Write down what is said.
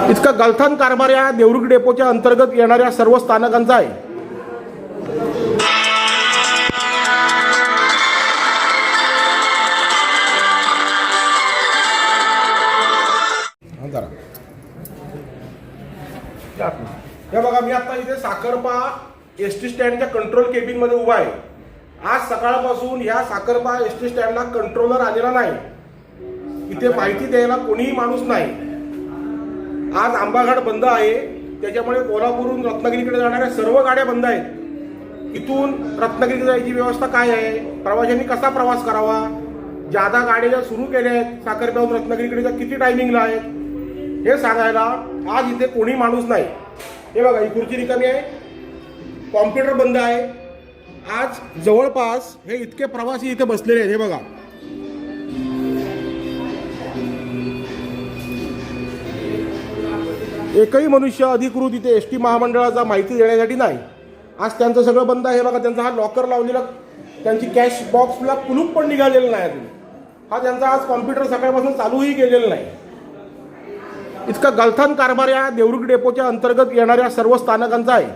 इतका गलथान कारभार या देवरुख डेपोच्या अंतर्गत येणाऱ्या सर्व स्थानकांचा आहे। हे बघा, मी आता इथे साखरपा एसटी स्टँडच्या कंट्रोल केबिन मध्ये उभा आहे। आज सकाळपासून ह्या साखरपा एसटी स्टँडला कंट्रोलर आलेला नाही, इथे माहिती द्यायला कोणीही माणूस नाही। आज आंबाघाट बंद आहे, त्याच्यामुळे कोल्हापूरहून रत्नागिरीकडे जाणाऱ्या सर्व गाड्या बंद आहेत। इथून रत्नागिरीकडे जायची व्यवस्था काय आहे, प्रवाशांनी कसा प्रवास करावा, ज्यादा गाड्या सुरू केल्या आहेत साखरप्याहून रत्नागिरीकडे किती टायमिंगला आहेत हे सांगायला आज इथे कोणी माणूस नाही। हे बघा, ही खुर्ची रिकामी आहे, कॉम्प्युटर बंद आहे। आज जवळपास हे इतके प्रवासी इथे बसलेले आहेत। हे बघा, एकही मनुष्य अधिकृत इथे एसटी महामंडळाचा माहिती देण्यासाठी नाही। आज त्यांचं सगळं बंद आहे। बघा, त्यांचा हा लॉकर लावलेला, त्यांची कॅश बॉक्सला कुलूप पण निघालेलं नाही अजून। हा त्यांचा आज कॉम्प्युटर सकाळपासून चालूही केलेला नाही। इतका गलथान कारभार या देवरुख डेपोच्या अंतर्गत येणाऱ्या सर्व स्थानकांचा आहे।